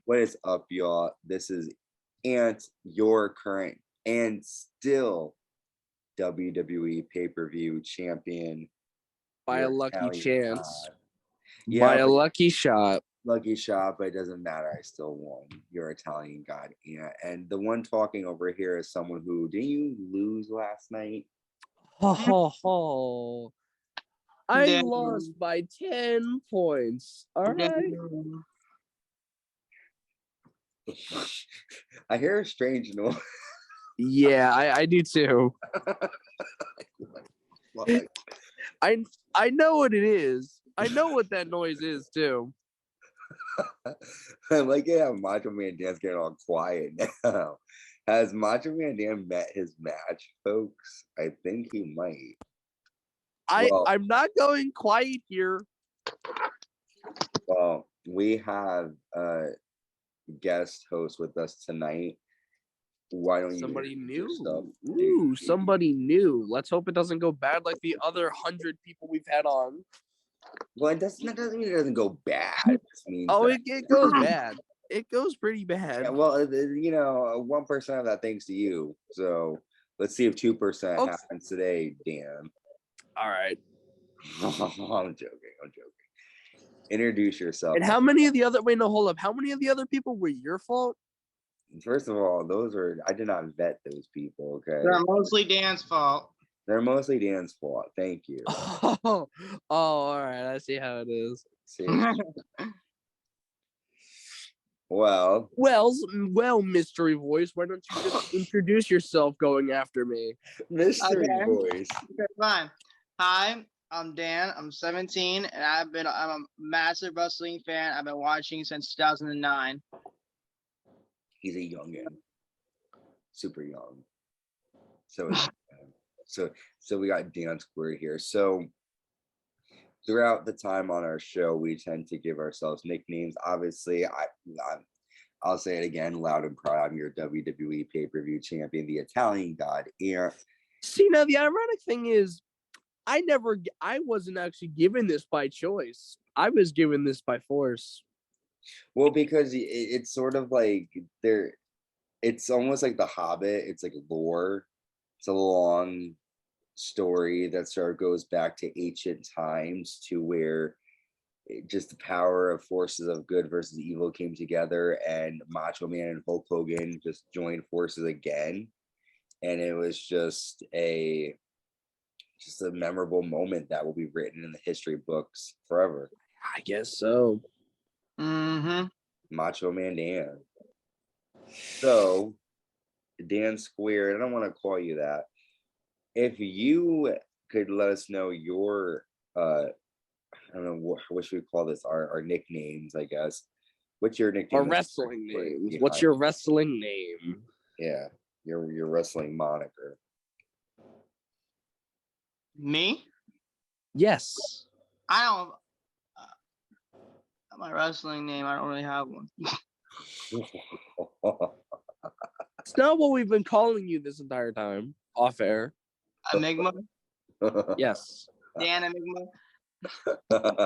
What is up, y'all? This is Ant, your current and still WWE pay-per-view champion. By a Your lucky Italian chance. god. Yeah, by a lucky shot. Lucky shot, but it doesn't matter. I still won. Your Italian god, Ant. And the one talking over here is someone who, didn't you lose last night? Ho, ho, ho. I lost by 10 points. All right. I hear a strange noise. Yeah, I do too. I know what it is. I know what that noise is too. I like it how Macho Man Dan's getting all quiet now. Has Macho Man Dan met his match, folks? I think he might. I'm not going quiet here. Well, we have a guest host with us tonight. Why don't you somebody new? Ooh, somebody new. Let's hope it doesn't go bad like the other 100 people we've had on. Well, that doesn't mean it doesn't go bad. It means it goes bad. It goes pretty bad. Yeah, well, 1% of that thanks to you. So let's see if 2% happens today, Dan. All right. I'm joking. Introduce yourself. And how many of the other? Wait, no, hold up. How many of the other people were your fault? First of all, I did not vet those people. Okay, they're mostly Dan's fault. They're mostly Dan's fault. Thank you. Oh, all right. I see how it is. See. Well, mystery voice. Why don't you just introduce yourself going after me? Mystery voice. Okay, fine. Hi, I'm Dan. I'm 17, and I'm a massive wrestling fan. I've been watching since 2009. He's a youngin, super young. So we got Dan Square here. So throughout the time on our show, we tend to give ourselves nicknames. Obviously, I'll say it again, loud and proud. I'm your WWE pay-per-view champion, the Italian god. See, now the ironic thing is, I wasn't actually given this by choice. I was given this by force. Well, because it's sort of like it's almost like The Hobbit. It's like lore. It's a long story that sort of goes back to ancient times, to where just the power of forces of good versus evil came together, and Macho Man and Hulk Hogan just joined forces again, and it was just a memorable moment that will be written in the history books forever. I guess so. Macho Man Dan. So Dan Square, I don't want to call you that. If you could let us know your I don't know what should we call this, our nicknames, I guess. What's your nickname? Our wrestling names. What's your wrestling name? Yeah, your wrestling moniker. Me? Yes. I don't. My wrestling name, I don't really have one. It's not what we've been calling you this entire time, off air. Enigma? Yes. Dan Enigma?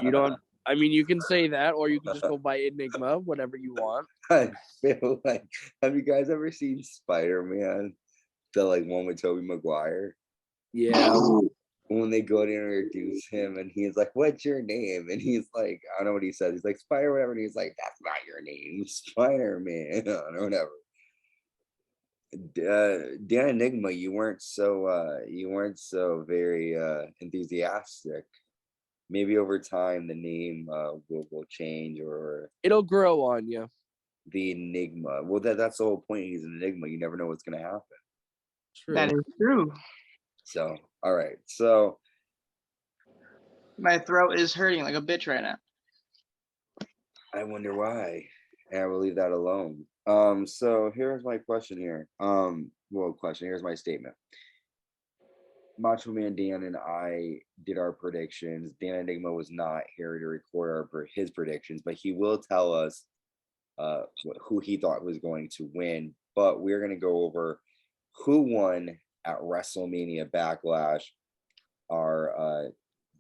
You don't. I mean, you can say that, or you can just go by Enigma, whatever you want. I feel like, have you guys ever seen Spider-Man? The one with Tobey Maguire? Yeah. When they go to introduce him, and he's like, "What's your name?" And he's like, I don't know what he says. He's like, "Spider," whatever. And he's like, "That's not your name, Spider-Man," or whatever. Dan Enigma, you weren't so very enthusiastic. Maybe over time the name will change, or it'll grow on you. The Enigma. Well, that's the whole point. He's an enigma. You never know what's going to happen. True. That is true. So, all right. So, my throat is hurting like a bitch right now. I wonder why. And I will leave that alone. So here's my question here. Here's my statement. Macho Man Dan and I did our predictions. Dan Enigma was not here to record his predictions, but he will tell us who he thought was going to win. But we're going to go over who won at WrestleMania Backlash, our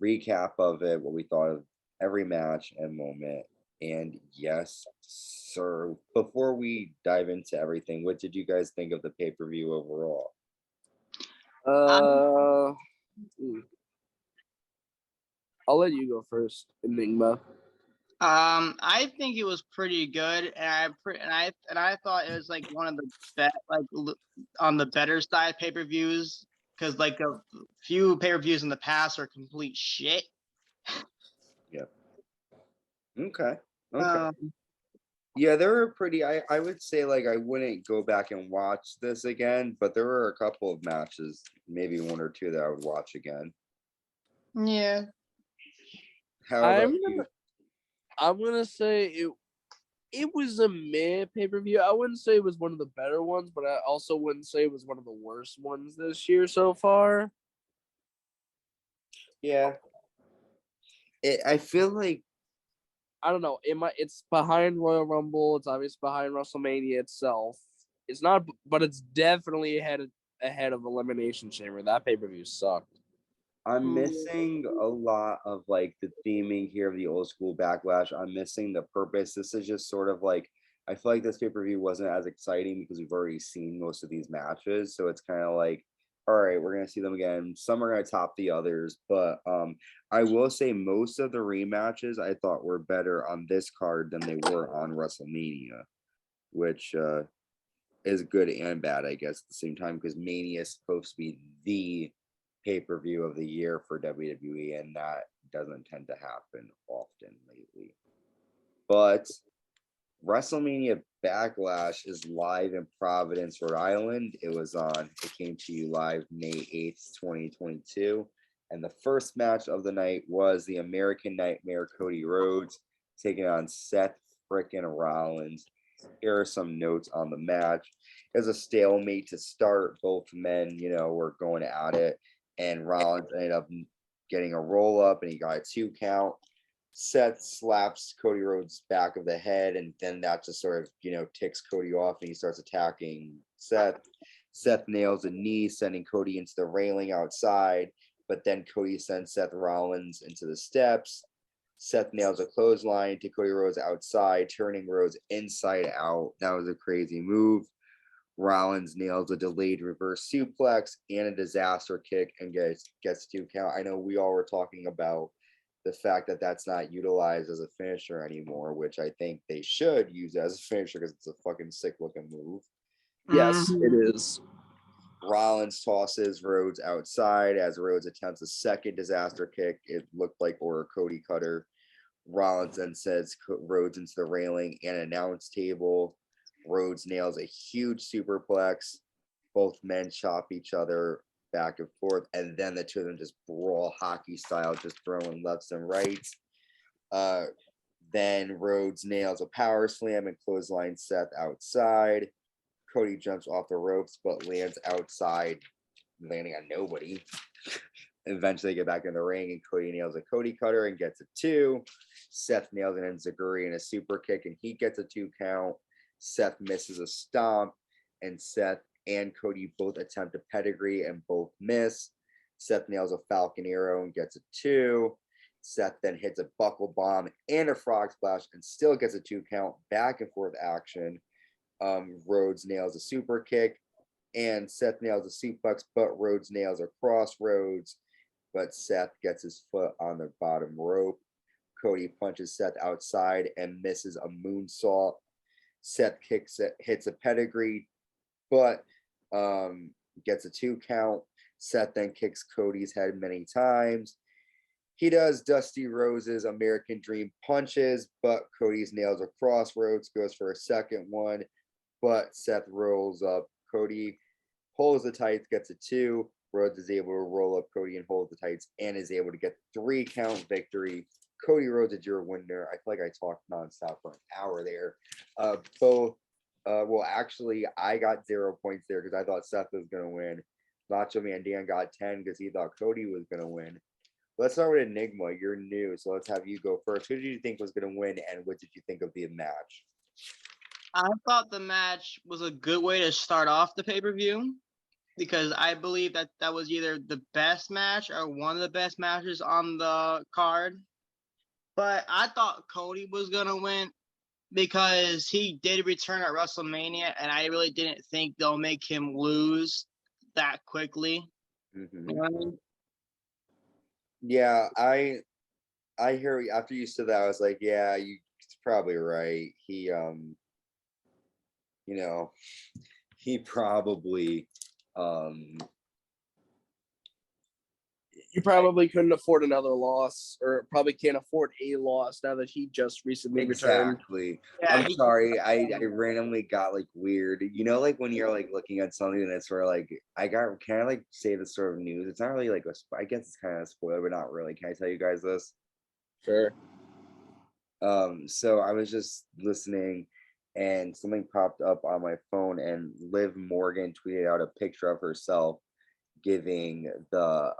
recap of it, what we thought of every match and moment, And yes, sir. Before we dive into everything, what did you guys think of the pay-per-view overall? I'll let you go first, Enigma. I think it was pretty good, and I thought it was like one of the on the better side pay-per-views, because like a few pay-per-views in the past are complete shit. Yep. Okay. Um, Yeah, they were pretty. I would say like I wouldn't go back and watch this again, but there were a couple of matches, maybe one or two that I would watch again. yeah. How about you? I'm gonna say it was a meh pay-per-view. I wouldn't say it was one of the better ones, but I also wouldn't say it was one of the worst ones this year so far. Yeah. I feel like I don't know. It's behind Royal Rumble. It's obviously behind WrestleMania itself. It's not, but it's definitely ahead of Elimination Chamber. That pay-per-view sucked. I'm missing a lot of like the theming here of the old school backlash. I'm missing the purpose. This is just sort of like I feel like this pay-per-view wasn't as exciting because we've already seen most of these matches. So it's kind of like, all right, we're gonna see them again. Some are gonna top the others, but I will say most of the rematches I thought were better on this card than they were on WrestleMania, which is good and bad, I guess, at the same time, because Mania is supposed to be the pay-per-view of the year for WWE, and that doesn't tend to happen often lately. But WrestleMania Backlash is live in Providence, Rhode Island. It came to you live May 8th, 2022. And the first match of the night was the American Nightmare Cody Rhodes taking on Seth frickin' Rollins. Here are some notes on the match. It was a stalemate to start. Both men, were going at it. And Rollins ended up getting a roll up and he got a 2 count. Seth slaps Cody Rhodes' back of the head, and then that just sort of, ticks Cody off and he starts attacking Seth. Seth nails a knee, sending Cody into the railing outside, but then Cody sends Seth Rollins into the steps. Seth nails a clothesline to Cody Rhodes outside, turning Rhodes inside out. That was a crazy move. Rollins nails a delayed reverse suplex and a disaster kick and gets 2 count. I know we all were talking about the fact that that's not utilized as a finisher anymore, which I think they should use as a finisher because it's a fucking sick looking move. Yes, it is. Rollins tosses Rhodes outside as Rhodes attempts a second disaster kick. It looked like or a Cody cutter. Rollins then sends Rhodes into the railing and announce table. Rhodes nails a huge superplex. Both men chop each other back and forth, and then the two of them just brawl hockey style, just throwing lefts and rights. Then Rhodes nails a power slam and clothesline Seth outside. Cody jumps off the ropes but lands outside, landing on nobody. Eventually they get back in the ring and Cody nails a Cody cutter and gets a 2. Seth nails an enziguri and a super kick and he gets a 2 count. Seth misses a stomp and Seth and Cody both attempt a pedigree and both miss. Seth nails a Falcon Arrow and gets a 2. Seth then hits a buckle bomb and a frog splash and still gets a 2 count. Back and forth action. Rhodes nails a super kick and Seth nails a suplex, but Rhodes nails a crossroads. But Seth gets his foot on the bottom rope. Cody punches Seth outside and misses a moonsault. Seth hits a pedigree, but gets a 2 count. Seth then kicks Cody's head many times. He does Dusty Rose's American Dream punches, but Cody's nails a crossroads, goes for a second one, but Seth rolls up. Cody holds the tights, gets a 2. Rhodes is able to roll up Cody and hold the tights and is able to get 3 count victory. Cody Rhodes is your winner. I feel like I talked nonstop for an hour there. Actually, I got 0 points there because I thought Seth was going to win. Macho Man Dan got 10 because he thought Cody was going to win. Let's start with Enigma. You're new, so let's have you go first. Who did you think was going to win, and what did you think of the match? I thought the match was a good way to start off the pay-per-view because I believe that was either the best match or one of the best matches on the card. but I thought Cody was gonna win because he did return at WrestleMania, and I really didn't think they'll make him lose that quickly. Mhm. You know what I mean? Yeah, I hear you. After you said that, I was like, yeah, you're probably right. He you know, he probably You probably couldn't afford another loss, or probably can't afford a loss now that he just recently returned. exactly. Yeah, I'm sorry, I randomly got like weird. You know, like when you're like looking at something and it's where like can I like say this sort of news? It's not really like I guess it's kind of a spoiler, but not really. Can I tell you guys this? Sure. So I was just listening and something popped up on my phone and Liv Morgan tweeted out a picture of herself giving the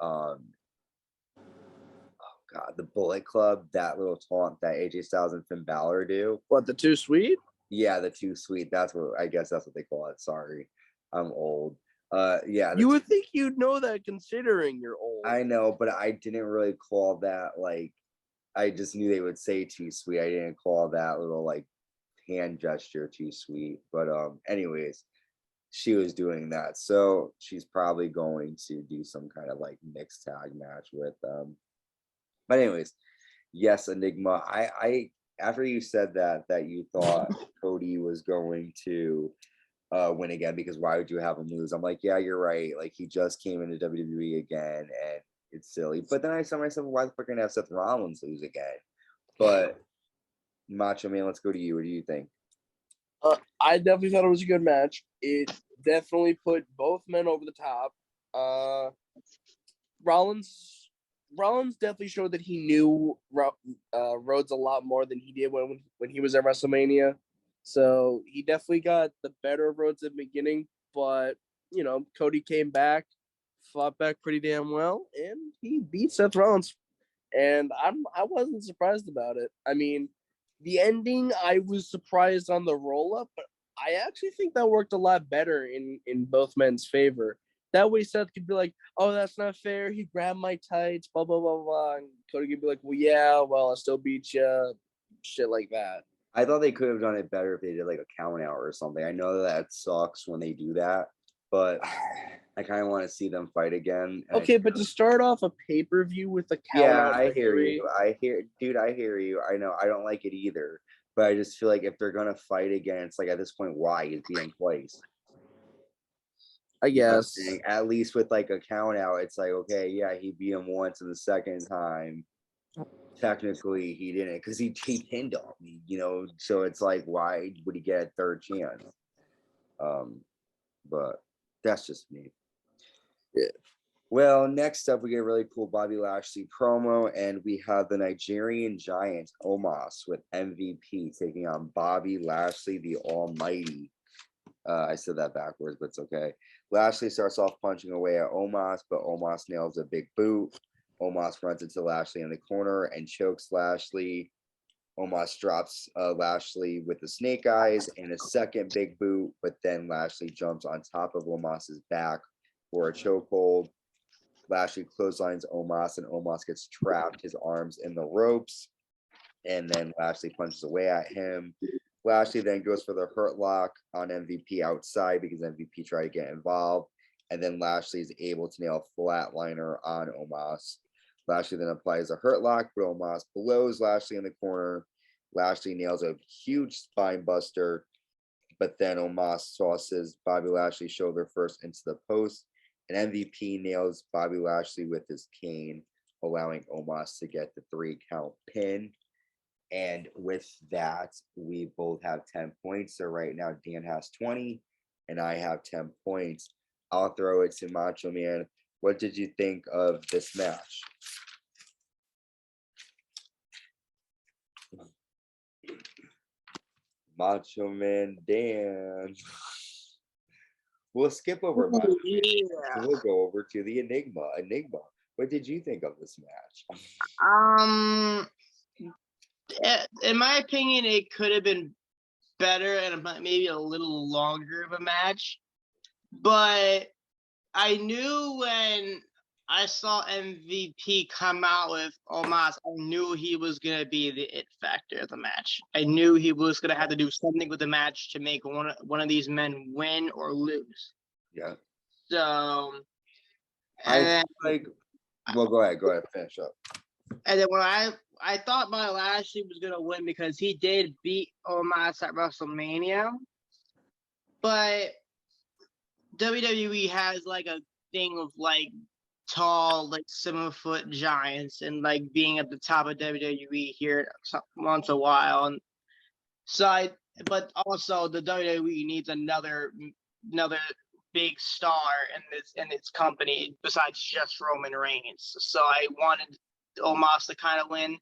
God, the Bullet Club that little taunt that AJ Styles and Finn Balor do. What, the Too Sweet? Yeah, the Too Sweet. That's what I guess that's what they call it. Sorry, I'm old. Yeah, You would think you'd know that considering you're old. I know, but I didn't really call that like. I just knew they would say Too Sweet. I didn't call that little like hand gesture Too Sweet. But anyways, she was doing that, so she's probably going to do some kind of like mixed tag match with But anyways, yes, Enigma. I after you said that you thought Cody was going to win again, because why would you have him lose? I'm like, yeah, you're right. Like he just came into WWE again and it's silly. But then I said to myself, why the fuck gonna have Seth Rollins lose again? But Macho Man, let's go to you. What do you think? I definitely thought it was a good match. It definitely put both men over the top. Rollins definitely showed that he knew Rhodes a lot more than he did when he was at WrestleMania. So he definitely got the better of Rhodes at the beginning, but you know, Cody came back, fought back pretty damn well, and he beat Seth Rollins. And I wasn't surprised about it. I mean, the ending, I was surprised on the roll up, but I actually think that worked a lot better in both men's favor. That way, Seth could be like, "Oh, that's not fair. He grabbed my tights, blah blah blah blah," and Cody could be like, "Well, yeah, well, I still beat you," shit like that. I thought they could have done it better if they did like a count out or something. I know that sucks when they do that, but I kind of want to see them fight again. Okay, but to start off a pay-per-view with a count out I hear victory, you. I hear you. I know. I don't like it either. But I just feel like if they're gonna fight again, it's like at this point, why he's being twice? I You know what I'm guess. saying? At least with like a count out, it's like, okay, yeah, he beat him once, and the second time, technically he didn't, because he pinned on me, you know. So it's like, why would he get a third chance? But that's just me. Yeah. Well, next up, we get a really cool Bobby Lashley promo, and we have the Nigerian Giant Omos with MVP taking on Bobby Lashley, the Almighty. I said that backwards, but it's okay. Lashley starts off punching away at Omos, but Omos nails a big boot. Omos runs into Lashley in the corner and chokes Lashley. Omos drops Lashley with the snake eyes and a second big boot, but then Lashley jumps on top of Omos's back for a chokehold. Lashley clotheslines Omos, and Omos gets trapped, his arms in the ropes, and then Lashley punches away at him. Lashley then goes for the hurt lock on MVP outside because MVP tried to get involved, and then Lashley is able to nail a flatliner on Omos. Lashley then applies a hurt lock, but Omos blows Lashley in the corner. Lashley nails a huge spine buster, but then Omos tosses Bobby Lashley's shoulder first into the post, and MVP nails Bobby Lashley with his cane, allowing Omos to get the 3-count pin. And with that, we both have 10 points. So right now, Dan has 20, and I have 10 points. I'll throw it to Macho Man. What did you think of this match? Macho Man Dan. We'll skip over Macho Man. yeah. We'll go over to the Enigma. Enigma, what did you think of this match? In my opinion, it could have been better and maybe a little longer of a match. But I knew when I saw MVP come out with Omos. I knew he was gonna be the it factor of the match. I knew he was gonna have to do something with the match to make one of these men win or lose. Yeah. So, I and then, like. Well, go ahead. Go ahead. Finish up. and then when I thought Bobby Lashley was gonna win because he did beat Omos at WrestleMania, but WWE has like a thing of like tall, like 7-foot giants and like being at the top of WWE here once a while. And so but also the WWE needs another big star in its company besides just Roman Reigns. So I wanted Omos to kind of win.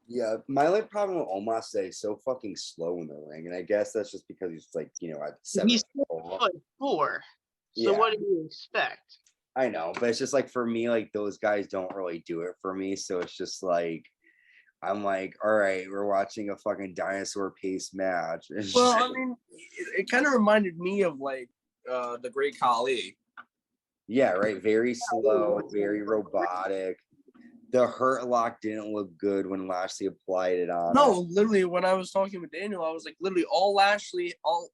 Yeah, my only problem with Omos is that he's so fucking slow in the ring, and I guess that's just because he's like, at 7. He's 4'4". So Yeah. what do you expect? I know, but it's just like for me, like those guys don't really do it for me. So it's just like I'm like, all right, we're watching a fucking dinosaur pace match. Well, I mean, it kind of reminded me of like the Great Khali. Yeah, right. Very slow, very robotic. The Hurt Lock didn't look good when Lashley applied it on. No, literally, when I was talking with Daniel, I was like, literally, all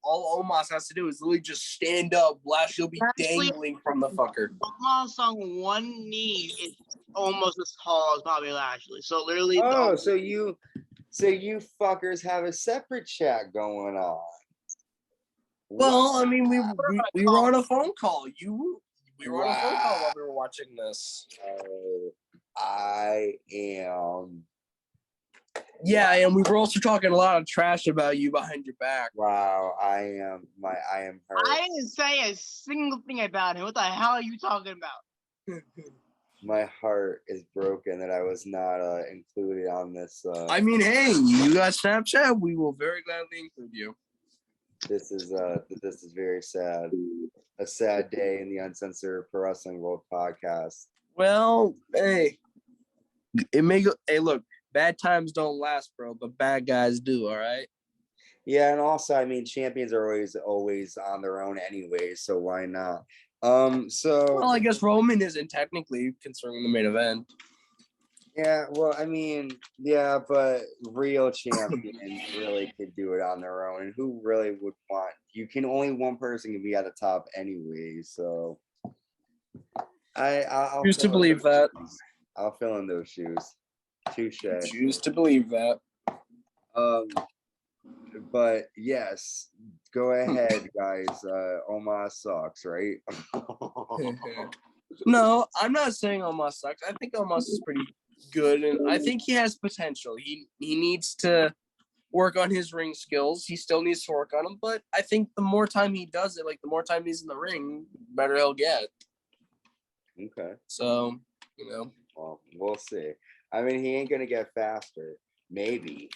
Omos has to do is literally just stand up. Lashley will be dangling from the fucker. Omos on one knee is almost as tall as Bobby Lashley. So literally. Oh, so you fuckers have a separate chat going on. Well, I mean, we were on a phone call. We were on a phone call while we were watching this. I am. Yeah, and we were also talking a lot of trash about you behind your back. Wow, I am hurt. I didn't say a single thing about him. What the hell are you talking about? My heart is broken that I was not included on this. I mean, hey, you got Snapchat. We will very gladly include you. This is very sad. A sad day in the Uncensored Pro Wrestling World podcast. Well, hey, it may go. Hey, look, bad times don't last, bro, but bad guys do. All right. Yeah, and also, I mean, champions are always on their own anyway, so why not? So. Well, I guess Roman isn't technically concerning the main event. Yeah, well, I mean, yeah, but real champions really could do it on their own, and who really would want? Only one person can be at the top anyway, so I'll choose to believe that. I'll fill in those shoes. Touche. Choose to believe that. But yes, go ahead, guys. Omos sucks, right? No, I'm not saying Omos sucks. I think Omos is pretty good, and I think he has potential. He needs to work on his ring skills. He still needs to work on them, but I think the more time he does it, like the more time he's in the ring, better he'll get. Okay. So, Well, we'll see. I mean, he ain't gonna get faster. Maybe.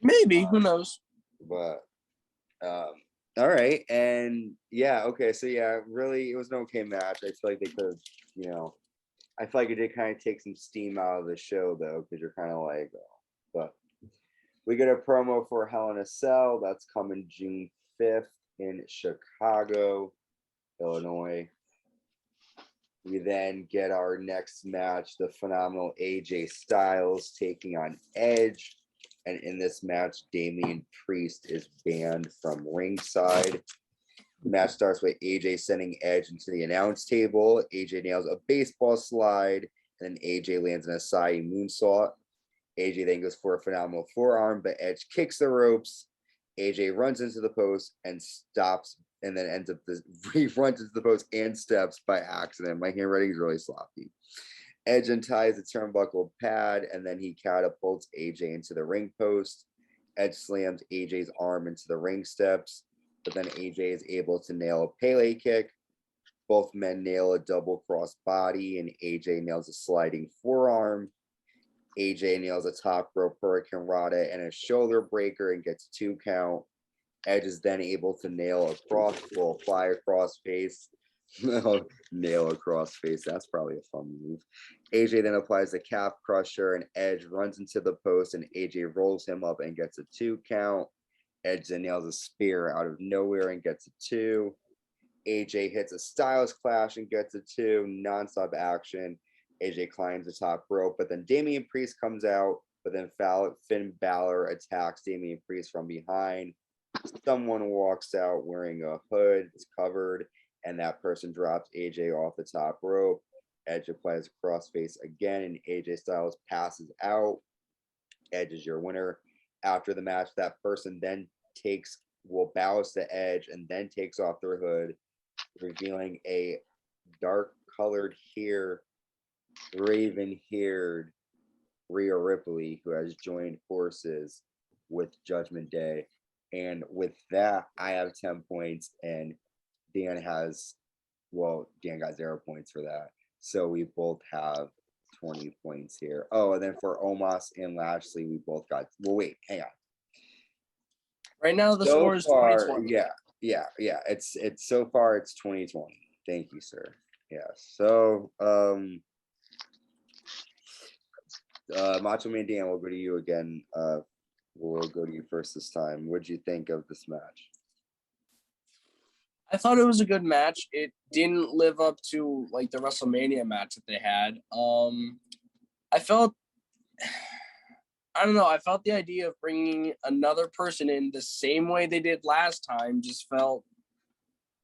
Who knows? But all right, and yeah, okay, so yeah, really, it was an okay match. I feel like they could have, I feel like it did kind of take some steam out of the show though, because you're kind of like, but we get a promo for Hell in a Cell that's coming June 5th in Chicago, Illinois. We then get our next match, the phenomenal AJ Styles taking on Edge. And in this match, Damian Priest is banned from ringside. The match starts with AJ sending Edge into the announce table. AJ nails a baseball slide, and then AJ lands an Asai moonsault. AJ then goes for a phenomenal forearm, but Edge kicks the ropes. AJ runs into the post and stops, and then he runs into the post and steps by accident. My handwriting is really sloppy. Edge unties the turnbuckle pad, and then he catapults AJ into the ring post. Edge slams AJ's arm into the ring steps, but then AJ is able to nail a Pele kick. Both men nail a double cross body, and AJ nails a sliding forearm. AJ nails a top rope hurricane rana and a shoulder breaker and gets 2 count. Edge is then able to nail fly across face. Nail across face. That's probably a fun move. AJ then applies the calf crusher, and Edge runs into the post, and AJ rolls him up and gets a 2 count. Edge then nails a spear out of nowhere and gets a 2. AJ hits a Styles Clash and gets a 2, nonstop action. AJ climbs the top rope, but then Damian Priest comes out, but then Finn Balor attacks Damian Priest from behind. Someone walks out wearing a hood, it's covered, and that person drops AJ off the top rope. Edge applies a crossface again, and AJ Styles passes out. Edge is your winner. After the match, that person then bows to Edge and then takes off their hood, revealing a dark-colored hair, raven-haired Rhea Ripley, who has joined forces with Judgment Day. And with that, I have 10 points, and Dan got 0 points for that. So we both have 20 points here. Oh, and then for Omos and Lashley, we both got. Well, wait, hang on. Right now, the score is 2020. Yeah. It's so far it's 2020. Thank you, sir. Yeah. So, Macho Man Dan, we'll go to you again. We'll go to you first this time. What'd you think of this match? I thought it was a good match. It didn't live up to like the WrestleMania match that they had. I felt the idea of bringing another person in the same way they did last time just felt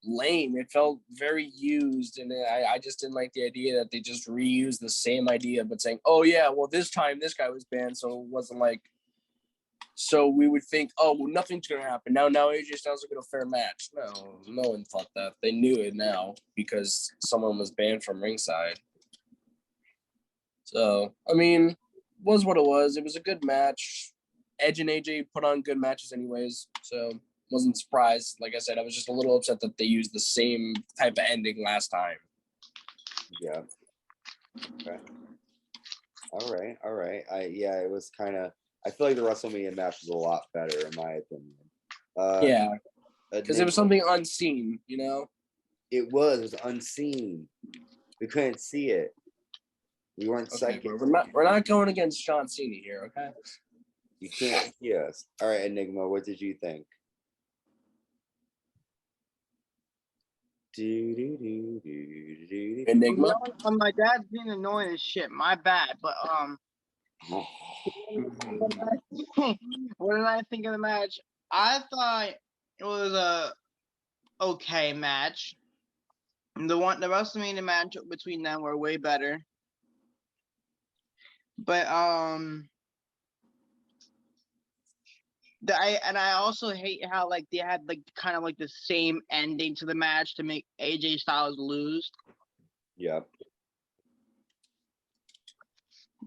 lame. It felt very used, and I just didn't like the idea that they just reused the same idea, but saying, "Oh yeah, well this time this guy was banned, so it wasn't like." So we would think, "Oh, well, nothing's gonna happen now. Now AJ Styles will get a fair match." No one thought that. They knew it now because someone was banned from ringside. So I mean, was what it was. It was a good match. Edge and AJ put on good matches anyways, so wasn't surprised. Like I said, I was just a little upset that they used the same type of ending last time. Yeah. Okay. All right. It was kind of. I feel like the WrestleMania match was a lot better in my opinion. Yeah, because it was something unseen, you know. It was unseen. We couldn't see it. We weren't psychic. We're not going against John Cena here, okay? You can't see us. All right, Enigma, what did you think? Enigma. My dad's being annoying as shit. My bad, but what did I think of the match? I thought it was a okay match. The WrestleMania match between them were way better. But I also hate how like they had like kind of like the same ending to the match to make AJ Styles lose. Yeah.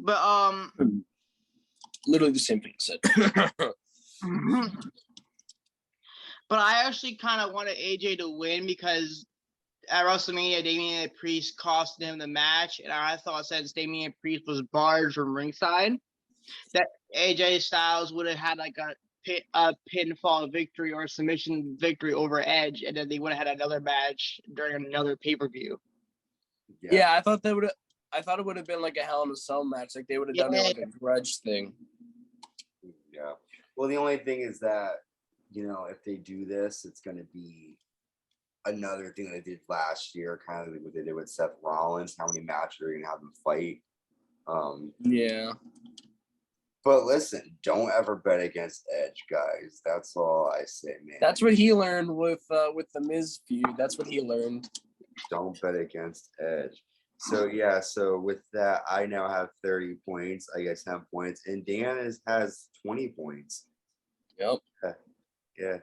But literally the same thing said. But I actually kind of wanted AJ to win because at WrestleMania, Damian Priest cost him the match, and I thought since Damian Priest was barred from ringside, that AJ Styles would have had like a pinfall victory or a submission victory over Edge, and then they would have had another match during another pay-per-view. Yeah, I thought it would have been like a Hell in a Cell match, like they would have done it like a grudge thing. Yeah. Well, the only thing is that, if they do this, it's going to be another thing they did last year, kind of like what they did with Seth Rollins. How many matches are you going to have them fight? Yeah. But listen, don't ever bet against Edge, guys. That's all I say, man. That's what he learned with the Miz feud. That's what he learned. Don't bet against Edge. So with that, I now have 30 points. I guess 10 points, and Dan has 20 points. Yep. Yeah.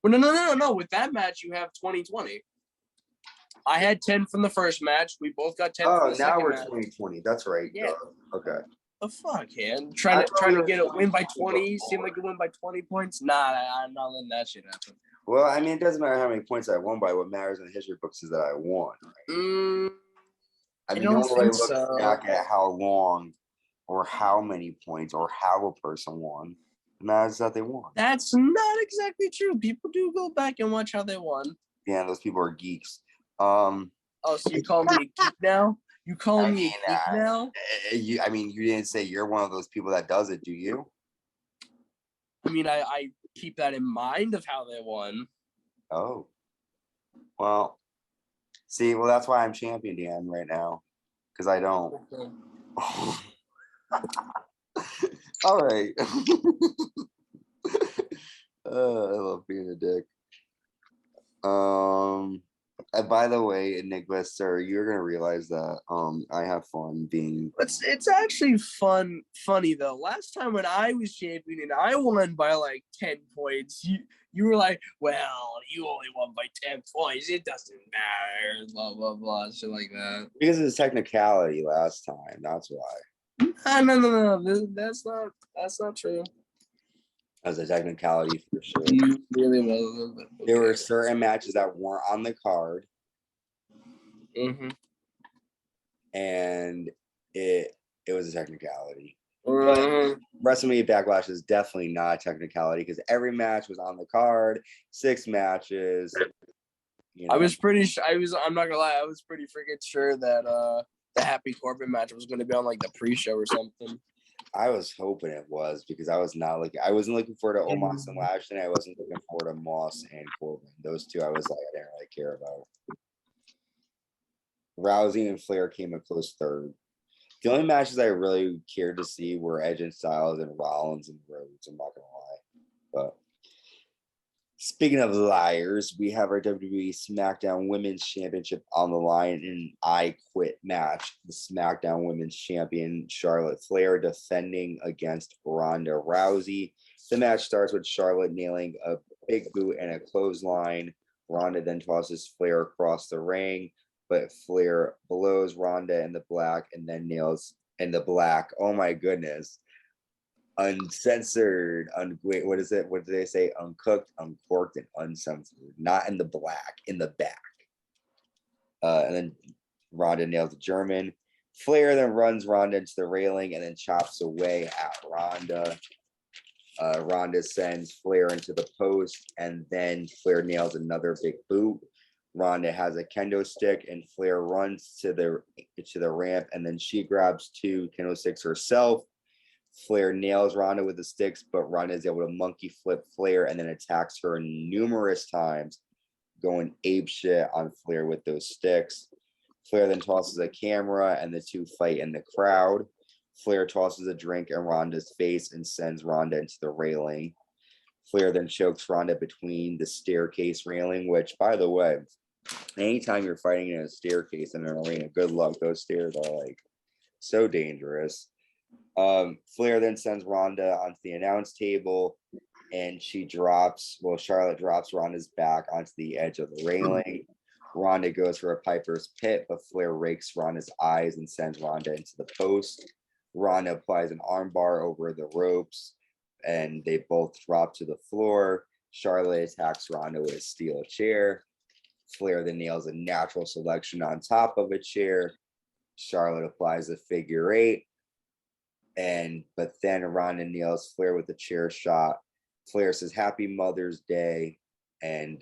Well, no. With that match, you have 20-20. I had 10 from the first match. We both got 10 from the second match. Oh, now we're 20-20. That's right. Yeah. Okay. The fuck, man? Trying to get a win by 20? Seem like a win by 20 points? Nah, I'm not letting that shit happen. Well, I mean, it doesn't matter how many points I won by. What matters in the history books is that I won. Right? I mean, nobody looks back at how long or how many points or how a person won. It matters that they won. That's not exactly true. People do go back and watch how they won. Yeah, those people are geeks. Oh, so you call me a geek now? You call me a geek now? You didn't say you're one of those people that does it, do you? I mean, I keep that in mind of how they won. Oh. Well, See, well, that's why I'm champion Dan right now, because I don't. All right. I love being a dick. And by the way, Nicholas, sir, you're gonna realize that I have fun being. It's actually funny though. Last time when I was champion and I won by like 10 points, you were like, well, you only won by 10 points. It doesn't matter. Blah blah blah, shit like that. Because of the technicality last time. That's why. No. That's not true. As a technicality for sure. You really was. There were certain matches that weren't on the card. Mm-hmm. And it was a technicality. Mm-hmm. WrestleMania Backlash is definitely not a technicality because every match was on the card, 6 matches. You know. I'm not gonna lie, I was pretty freaking sure that the Happy Corbin match was gonna be on like the pre-show or something. I was hoping it was because I wasn't looking forward to Omos and Lashley. I wasn't looking forward to Moss and Corbin. Those two I was like, I didn't really care about. Rousey and Flair came a close third. The only matches I really cared to see were Edge and Styles and Rollins and Rhodes. I'm not gonna lie. But speaking of liars, we have our WWE SmackDown Women's Championship on the line in an I Quit match. The SmackDown Women's Champion Charlotte Flair defending against Ronda Rousey. The match starts with Charlotte nailing a big boot and a clothesline. Ronda then tosses Flair across the ring, but Flair blows Ronda in the black and then nails in the black. Oh my goodness. Uncensored, wait, what is it? What did they say? Uncooked, uncorked, and uncensored. Not in the black, in the back. And then Ronda nails the German. Flair then runs Ronda into the railing and then chops away at Ronda. Ronda sends Flair into the post, and then Flair nails another big boot. Ronda has a kendo stick, and Flair runs to the ramp, and then she grabs 2 kendo sticks herself. Flair nails Ronda with the sticks, but Ronda is able to monkey flip Flair and then attacks her numerous times, going apeshit on Flair with those sticks. Flair then tosses a camera, and the two fight in the crowd. Flair tosses a drink in Ronda's face and sends Ronda into the railing. Flair then chokes Ronda between the staircase railing, which, by the way, anytime you're fighting in a staircase in an arena, good luck. Those stairs are like so dangerous. Flair then sends Ronda onto the announce table, and Charlotte drops Ronda's back onto the edge of the railing. Ronda goes for a Piper's Pit, but Flair rakes Ronda's eyes and sends Ronda into the post. Ronda applies an armbar over the ropes, and they both drop to the floor. Charlotte attacks Ronda with a steel chair. Flair then nails a natural selection on top of a chair. Charlotte applies a figure 8. But then Ronda nails Flair with a chair shot. Flair says Happy Mother's Day, and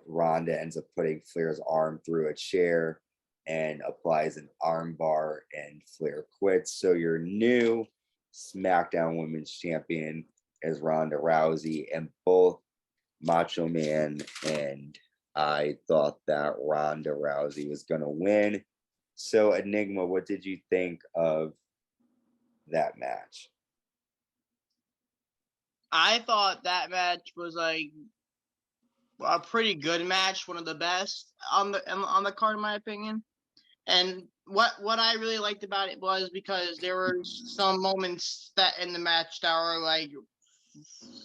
Ronda ends up putting Flair's arm through a chair and applies an arm bar, and Flair quits. So your new SmackDown Women's Champion is Ronda Rousey, and both Macho Man and I thought that Ronda Rousey was going to win. So Enigma, what did you think of that match? I thought that match was like a pretty good match, one of the best on the card, in my opinion. And what I really liked about it was because there were some moments that in the match that were like,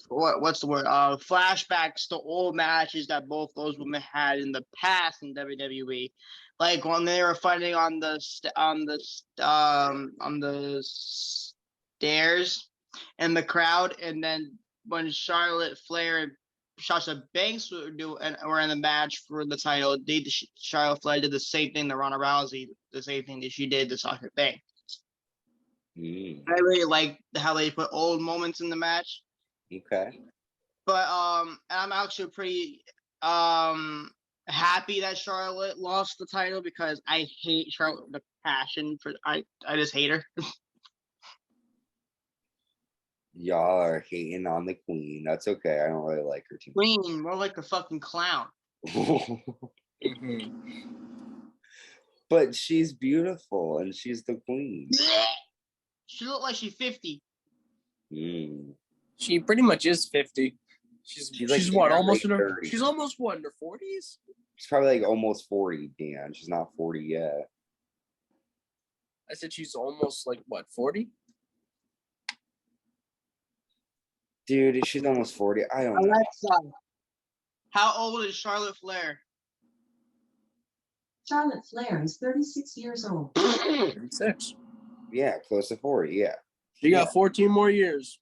what's the word? Flashbacks to old matches that both those women had in the past in WWE, like when they were fighting on the stairs in the crowd, and then when Charlotte Flair and Sasha Banks were in the match for the title, Charlotte Flair did the same thing to Ronda Rousey, the same thing that she did to Sasha Banks. I really like how they put old moments in the match. Okay. But I'm actually pretty happy that Charlotte lost the title because I hate Charlotte with a passion. I just hate her. Y'all are hating on the queen. That's okay. I don't really like her too much. Queen, more like a fucking clown. But she's beautiful and she's the queen. She looked like she's 50. She pretty much is 50. She's like what, in her almost in late her 30s. she's almost what, in her 40s? She's probably like almost 40, Dan. She's not 40 yet. I said she's almost like what, 40? Dude, she's almost 40. I don't know. Alexa, how old is Charlotte Flair? Charlotte Flair is 36 years old. 36. Yeah, close to 40. Yeah. She got 14 more years.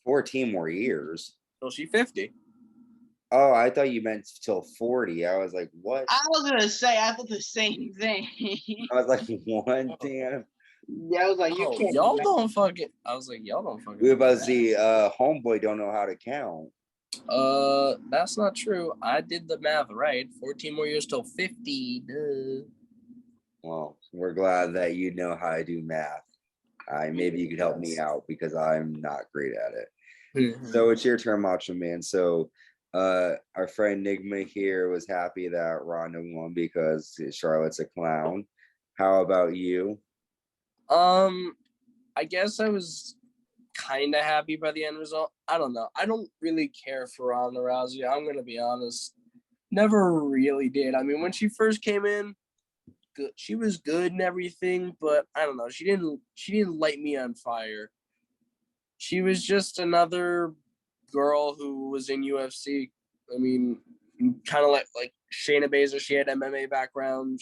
14 more years. So she's 50. Oh, I thought you meant till 40. I was like, what? I was gonna say, I thought the same thing. I was like, what? Damn. Yeah, I was like, you can't. Y'all don't fucking. I was like, y'all don't fucking. We were about to see homeboy don't know how to count. That's not true. I did the math right. 14 more years till 50. Duh. Well, we're glad that you know how to do math. Maybe you could help me out because I'm not great at it. So it's your turn, Macho Man. So our friend Nigma here was happy that Ronda won because Charlotte's a clown. How about you? I guess I was kind of happy by the end result. I don't know. I don't really care for Ronda Rousey. I'm gonna be honest. Never really did. I mean, when she first came in, good. She was good and everything, but I don't know. She didn't light me on fire. She was just another girl who was in UFC. I mean, kind of like Shayna Baszler. She had MMA background.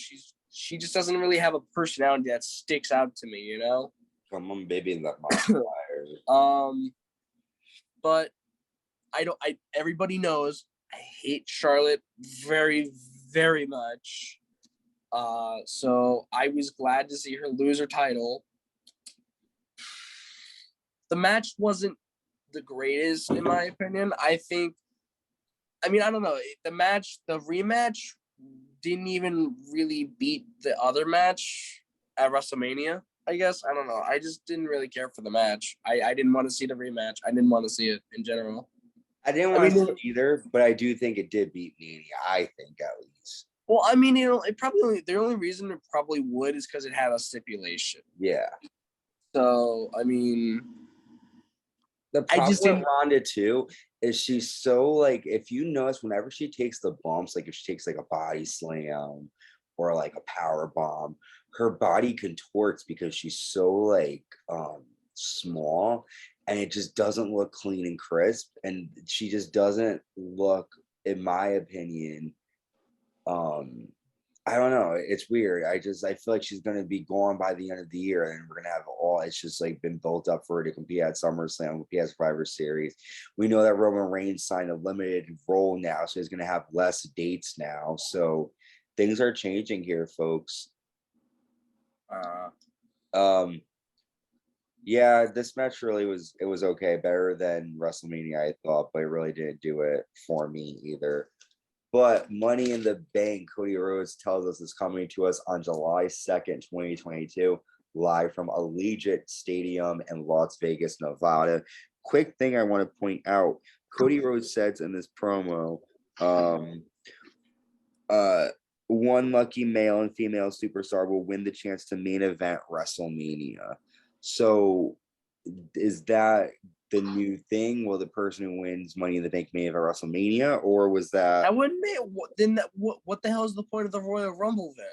She just doesn't really have a personality that sticks out to me, you know? Come on, baby, let my fire. But everybody knows I hate Charlotte very, very much. So I was glad to see her lose her title. The match wasn't the greatest, in my opinion. I don't know. The rematch didn't even really beat the other match at WrestleMania, I guess. I don't know. I just didn't really care for the match. I didn't want to see the rematch. I didn't want to see it in general. I didn't want to see it either, but I do think it did beat Mania, I think, at least. Well, I mean, the only reason it probably would is because it had a stipulation. Yeah. So, I mean, the problem with Ronda too is she's so like, if you notice, whenever she takes the bumps, like if she takes like a body slam or like a power bomb, her body contorts because she's so like small, and it just doesn't look clean and crisp, and she just doesn't look, in my opinion, I don't know. It's weird. I feel like she's gonna be gone by the end of the year, and we're gonna have it's just like been built up for her to compete at SummerSlam, compete at Survivor Series. We know that Roman Reigns signed a limited role now, so he's gonna have less dates now. So things are changing here, folks. Yeah, this match really was okay, better than WrestleMania, I thought, but it really didn't do it for me either. But Money in the Bank, Cody Rhodes tells us, is coming to us on July 2nd, 2022, live from Allegiant Stadium in Las Vegas, Nevada. Quick thing I want to point out, Cody Rhodes says in this promo, one lucky male and female superstar will win the chance to main event WrestleMania. So is that the new thing? Will the person who wins Money in the Bank main event WrestleMania, or was that wouldn't be what the hell is the point of the Royal Rumble then?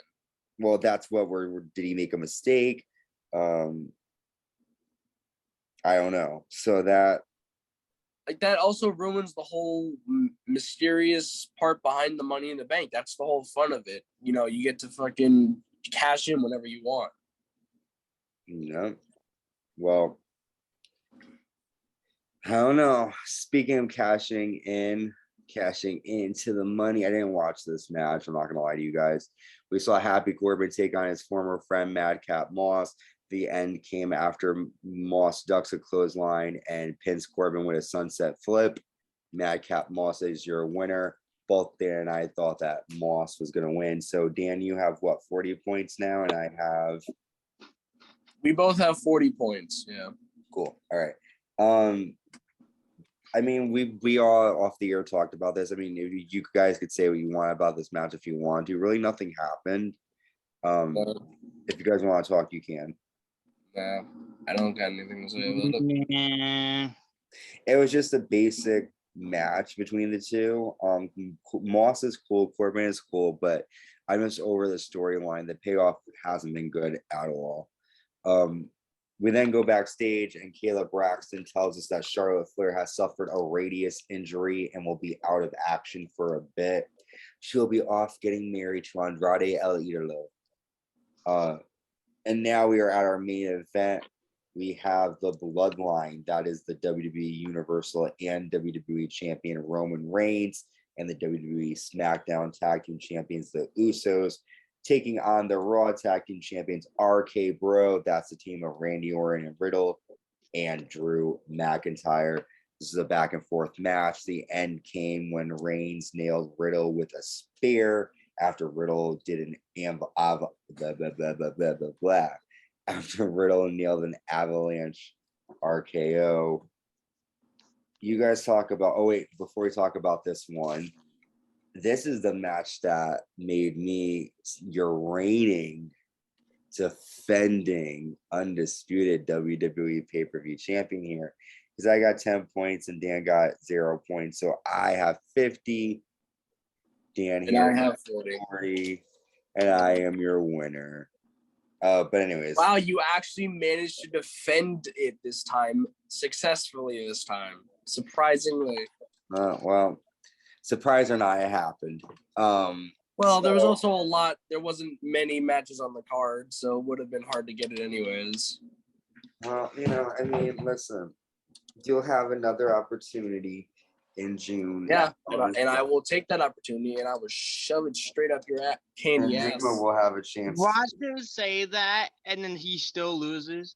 Well, that's what did he make a mistake? I don't know. So that also ruins the whole mysterious part behind the Money in the Bank. That's the whole fun of it. You know, you get to fucking cash in whenever you want. Yeah. Well, I don't know. Speaking of cashing into the money, I didn't watch this match. I'm not going to lie to you guys. We saw Happy Corbin take on his former friend, Madcap Moss. The end came after Moss ducks a clothesline and pins Corbin with a sunset flip. Madcap Moss is your winner. Both Dan and I thought that Moss was going to win. So, Dan, you have, 40 points now? And I have... We both have 40 points, yeah. Cool. All right. I mean, we all off the air talked about this. I mean, if you guys could say what you want about this match if you want to. Really, nothing happened. If you guys want to talk, you can. Nah, I don't got anything to say about it. Yeah. It was just a basic match between the two. Moss is cool, Corbin is cool, but I'm just over the storyline. The payoff hasn't been good at all. We then go backstage, and Kayla Braxton tells us that Charlotte Flair has suffered a radius injury and will be out of action for a bit. She'll be off getting married to Andrade El Idolo. And now we are at our main event. We have the Bloodline, that is the WWE Universal and WWE Champion Roman Reigns, and the WWE SmackDown Tag Team Champions, the Usos, taking on the Raw Tag Team Champions, RK Bro. That's the team of Randy Orton and Riddle and Drew McIntyre. This is a back and forth match. The end came when Reigns nailed Riddle with a spear after Riddle did an after Riddle nailed an avalanche RKO. You guys talk about, oh wait, before we talk about this one, this is the match that made me your reigning, defending, undisputed WWE pay-per-view champion here. Because I got 10 points and Dan got 0 points. So I have 50. Dan And here I have 40. 40. And I am your winner. But anyways. Wow, you actually managed to defend it this time, successfully this time. Surprisingly. Well, surprise or not, it happened. Well, there was also there wasn't many matches on the card, so it would have been hard to get it anyways. Well, I mean, listen, you'll have another opportunity in June. Yeah, and I will take that opportunity and I will shove it straight up your candy ass. Enigma will have a chance. Watch him say that, and then he still loses.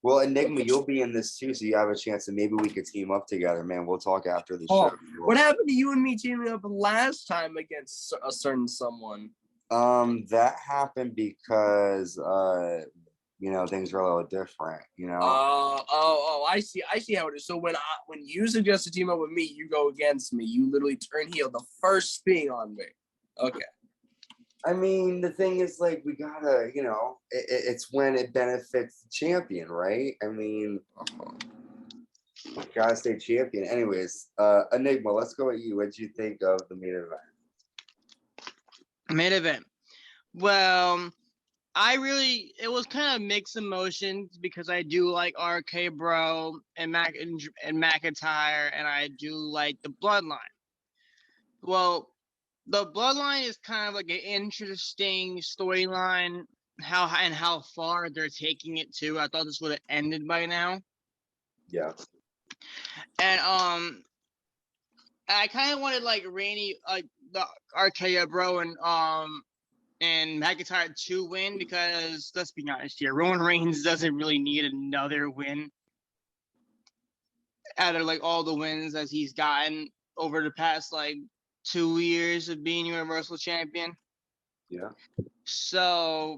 Well, Enigma, you'll be in this too, so you have a chance, and maybe we could team up together, man. We'll talk after the show. What happened to you and me teaming up last time against a certain someone? That happened because things are a little different, I see how it is. So when you suggest to team up with me, you go against me. You literally turn heel the first thing on me. Okay. I mean, the thing is, like, we gotta, it's when it benefits the champion, right? I mean, gotta stay champion. Anyways, Enigma, let's go at you. What did you think of the main event? Main event. Well, it was kind of mixed emotions because I do like RK Bro and McIntyre, and I do like the Bloodline. Well, the Bloodline is kind of like an interesting storyline, how far they're taking it to. I thought this would have ended by now. Yeah. And I kind of wanted like Randy, like the RKO Bro and McIntyre to win, because let's be honest here, Roman Reigns doesn't really need another win out of like all the wins as he's gotten over the past like 2 years of being Universal Champion. Yeah. So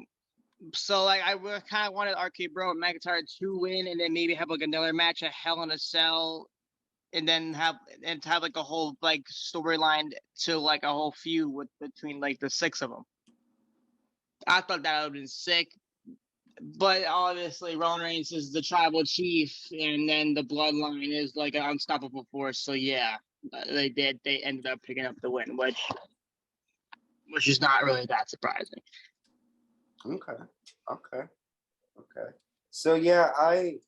like I kind of wanted RK Bro and McIntyre to win, and then maybe have like another match at Hell in a Cell, and then have like a whole like storyline to like a whole feud between like the 6 of them. I thought that would have been sick, but obviously Roman Reigns is the tribal chief, and then the Bloodline is like an unstoppable force. So yeah, they ended up picking up the win, which is not really that surprising. Okay. So yeah, I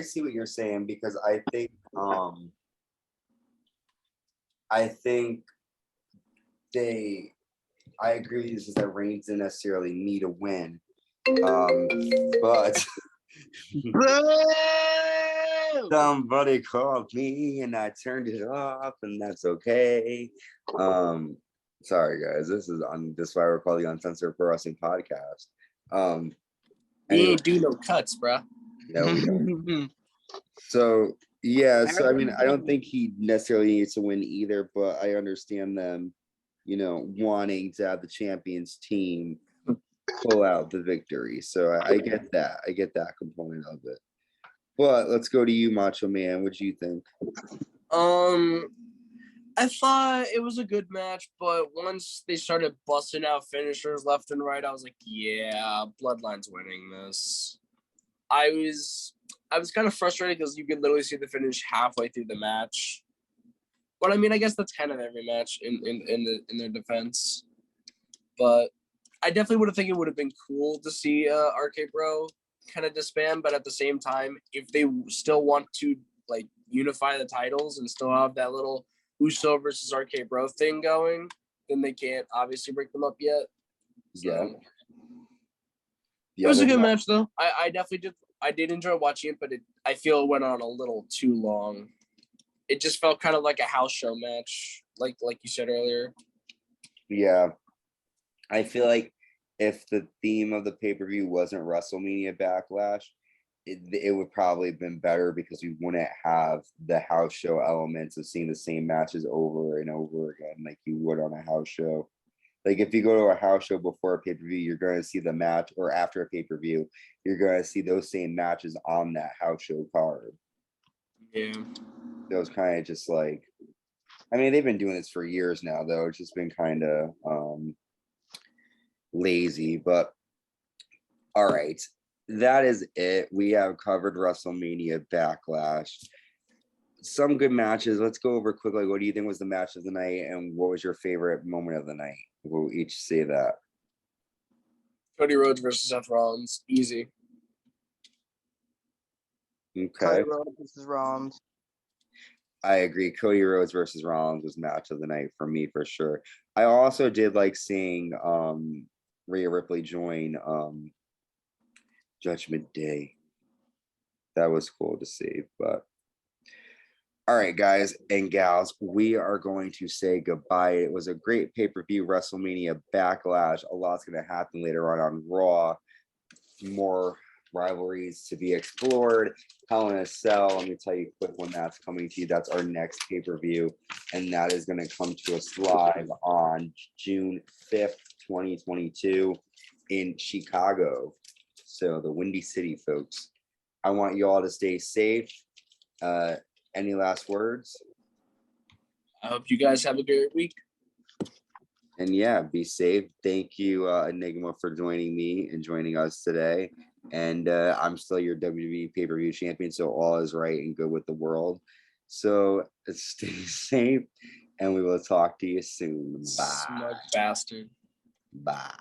see what you're saying, because I think I agree with you that Reigns didn't necessarily need a win. But somebody called me and I turned it off, and that's okay. Sorry guys, this is why we're called the Uncensored Pro Wrestling Podcast. We ain't do no cuts, bro. No, we don't. So yeah, so I mean, I don't think he necessarily needs to win either, but I understand them, wanting to have the champions team pull out the victory. So I get that. I get that component of it. But let's go to you, Macho Man. What do you think? I thought it was a good match, but once they started busting out finishers left and right, I was like, yeah, Bloodline's winning this. I was kind of frustrated because you could literally see the finish halfway through the match. But I mean, I guess that's kind of every match in their defense. But I definitely would have think it would have been cool to see RK Bro kind of disband, but at the same time, if they still want to like unify the titles and still have that little Uso versus RK Bro thing going, then they can't obviously break them up yet. So, yeah. It was a good match though. I definitely did. I did enjoy watching it, but I feel it went on a little too long. It just felt kind of like a house show match, like you said earlier. Yeah. I feel like if the theme of the pay-per-view wasn't WrestleMania Backlash, it would probably have been better because we wouldn't have the house show elements of seeing the same matches over and over again like you would on a house show. Like if you go to a house show before a pay-per-view, you're going to see the match, or after a pay-per-view, you're going to see those same matches on that house show card. Yeah. It was kind of just like, I mean, they've been doing this for years now, though. It's just been kind of lazy, but all right. That is it. We have covered WrestleMania Backlash. Some good matches. Let's go over quickly. What do you think was the match of the night, and what was your favorite moment of the night? We'll each say that. Cody Rhodes versus Seth Rollins, easy. Okay. Cody Rhodes versus Rollins. I agree. Cody Rhodes versus Rollins was match of the night for me for sure. I also did like seeing Rhea Ripley join Judgment Day. That was cool to see. But all right, guys and gals, we are going to say goodbye. It was a great pay-per-view WrestleMania Backlash. A lot's going to happen later on Raw. More rivalries to be explored. Hell in a Cell, let me tell you quick when that's coming to you. That's our next pay-per-view, and that is going to come to us live on June 5th, 2022 in Chicago. So the Windy City, folks. I want you all to stay safe. Any last words? I hope you guys have a great week. And yeah, be safe. Thank you, Enigma, for joining me and joining us today. And I'm still your WWE pay-per-view champion, so all is right and good with the world. So stay safe, and we will talk to you soon. Bye. Smug bastard. Bye.